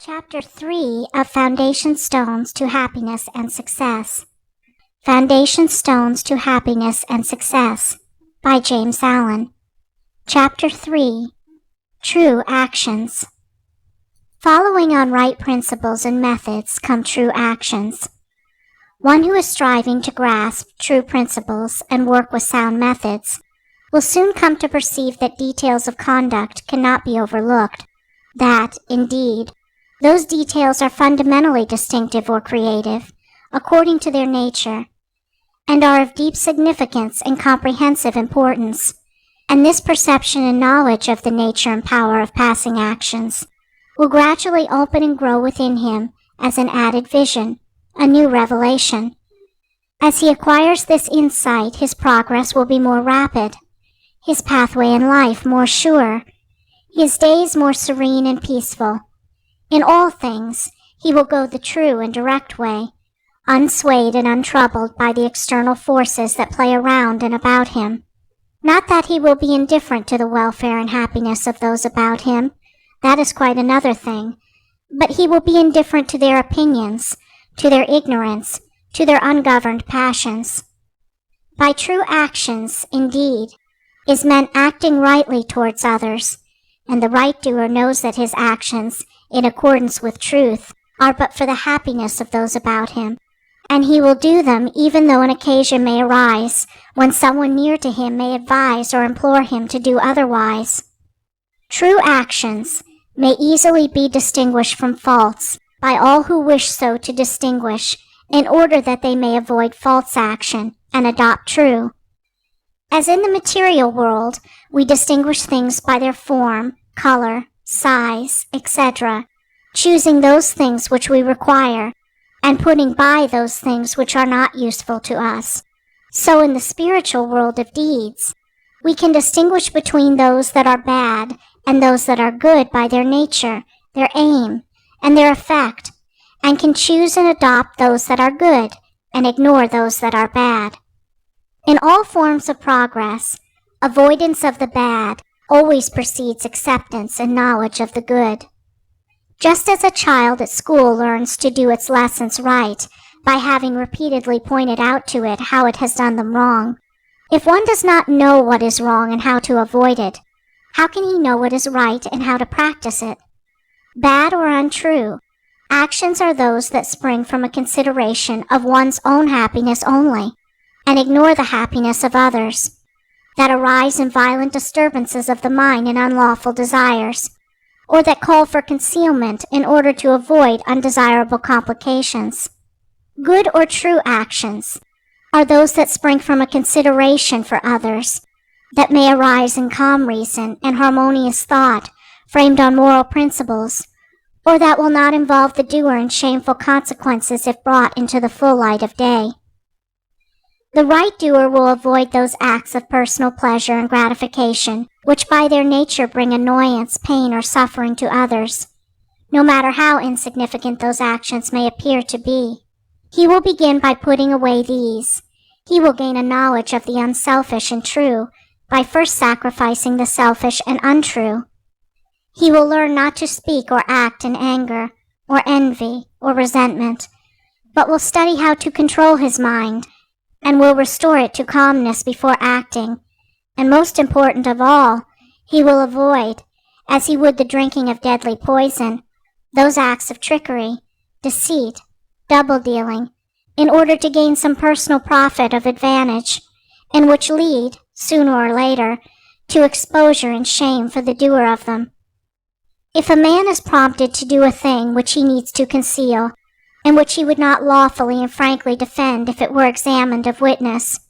Chapter 3 of Foundation Stones to Happiness and Success. Foundation Stones to Happiness and Success by James Allen. Chapter 3. True Actions. Following on right principles and methods come true actions. One who is striving to grasp true principles and work with sound methods will soon come to perceive that details of conduct cannot be overlooked, that, indeed, those details are fundamentally distinctive or creative, according to their nature, and are of deep significance and comprehensive importance, and this perception and knowledge of the nature and power of passing actions will gradually open and grow within him as an added vision, a new revelation. As he acquires this insight, his progress will be more rapid, his pathway in life more sure, his days more serene and peaceful. In all things, he will go the true and direct way, unswayed and untroubled by the external forces that play around and about him. Not that he will be indifferent to the welfare and happiness of those about him, that is quite another thing, but he will be indifferent to their opinions, to their ignorance, to their ungoverned passions. By true actions, indeed, is meant acting rightly towards others, and the right doer knows that his actions, in accordance with truth, are but for the happiness of those about him, and he will do them even though an occasion may arise when someone near to him may advise or implore him to do otherwise. True actions may easily be distinguished from false by all who wish so to distinguish, in order that they may avoid false action and adopt true. As in the material world, we distinguish things by their form, color, size, etc., choosing those things which we require, and putting by those things which are not useful to us. So in the spiritual world of deeds, we can distinguish between those that are bad and those that are good by their nature, their aim, and their effect, and can choose and adopt those that are good and ignore those that are bad. In all forms of progress, avoidance of the bad always precedes acceptance and knowledge of the good. Just as a child at school learns to do its lessons right by having repeatedly pointed out to it how it has done them wrong, if one does not know what is wrong and how to avoid it, how can he know what is right and how to practice it? Bad or untrue, actions are those that spring from a consideration of one's own happiness only, and ignore the happiness of others, that arise in violent disturbances of the mind and unlawful desires, or that call for concealment in order to avoid undesirable complications. Good or true actions are those that spring from a consideration for others, that may arise in calm reason and harmonious thought framed on moral principles, or that will not involve the doer in shameful consequences if brought into the full light of day. The right doer will avoid those acts of personal pleasure and gratification which by their nature bring annoyance, pain, or suffering to others, no matter how insignificant those actions may appear to be. He will begin by putting away these. He will gain a knowledge of the unselfish and true by first sacrificing the selfish and untrue. He will learn not to speak or act in anger, or envy, or resentment, but will study how to control his mind, and will restore it to calmness before acting, and most important of all, he will avoid, as he would the drinking of deadly poison, those acts of trickery, deceit, double-dealing, in order to gain some personal profit of advantage, and which lead, sooner or later, to exposure and shame for the doer of them. If a man is prompted to do a thing which he needs to conceal, and which he would not lawfully and frankly defend if it were examined of witness,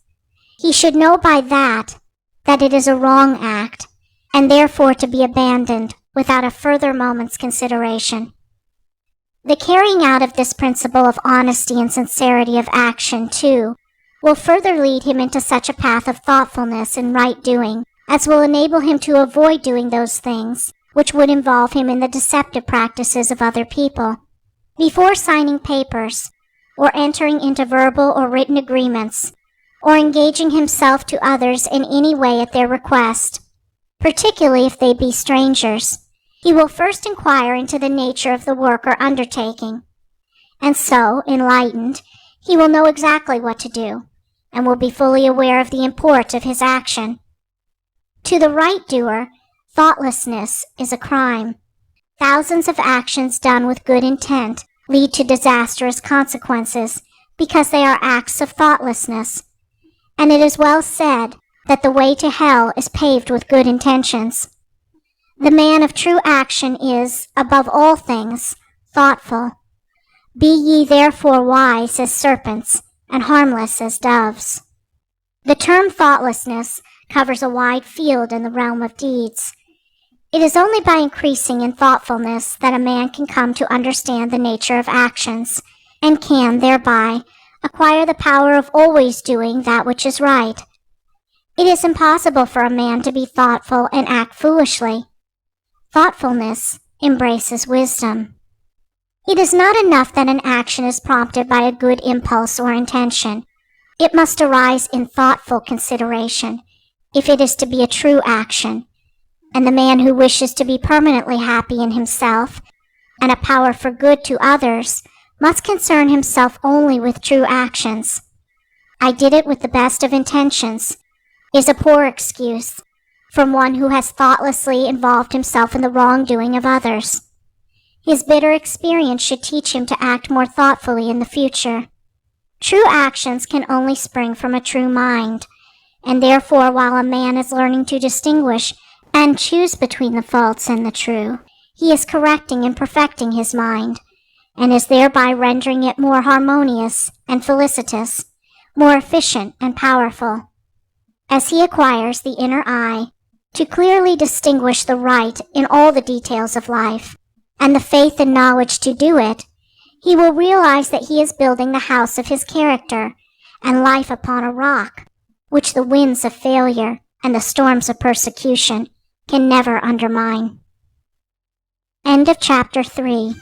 he should know by that it is a wrong act, and therefore to be abandoned without a further moment's consideration. The carrying out of this principle of honesty and sincerity of action, too, will further lead him into such a path of thoughtfulness and right doing as will enable him to avoid doing those things which would involve him in the deceptive practices of other people. Before signing papers, or entering into verbal or written agreements, or engaging himself to others in any way at their request, particularly if they be strangers, He will first inquire into the nature of the work or undertaking, and so, enlightened, he will know exactly what to do, and will be fully aware of the import of his action. To the right doer, thoughtlessness is a crime. Thousands of actions done with good intent lead to disastrous consequences because they are acts of thoughtlessness. And it is well said that the way to hell is paved with good intentions. The man of true action is, above all things, thoughtful. Be ye therefore wise as serpents, and harmless as doves. The term thoughtlessness covers a wide field in the realm of deeds. It is only by increasing in thoughtfulness that a man can come to understand the nature of actions, and can, thereby, acquire the power of always doing that which is right. It is impossible for a man to be thoughtful and act foolishly. Thoughtfulness embraces wisdom. It is not enough that an action is prompted by a good impulse or intention. It must arise in thoughtful consideration, if it is to be a true action. And the man who wishes to be permanently happy in himself, and a power for good to others, must concern himself only with true actions. "I did it with the best of intentions," is a poor excuse from one who has thoughtlessly involved himself in the wrongdoing of others. His bitter experience should teach him to act more thoughtfully in the future. True actions can only spring from a true mind, and therefore while a man is learning to distinguish and choose between the false and the true, he is correcting and perfecting his mind, and is thereby rendering it more harmonious and felicitous, more efficient and powerful. As he acquires the inner eye to clearly distinguish the right in all the details of life, and the faith and knowledge to do it, he will realize that he is building the house of his character and life upon a rock, which the winds of failure and the storms of persecution can never undermine. End of Chapter 3.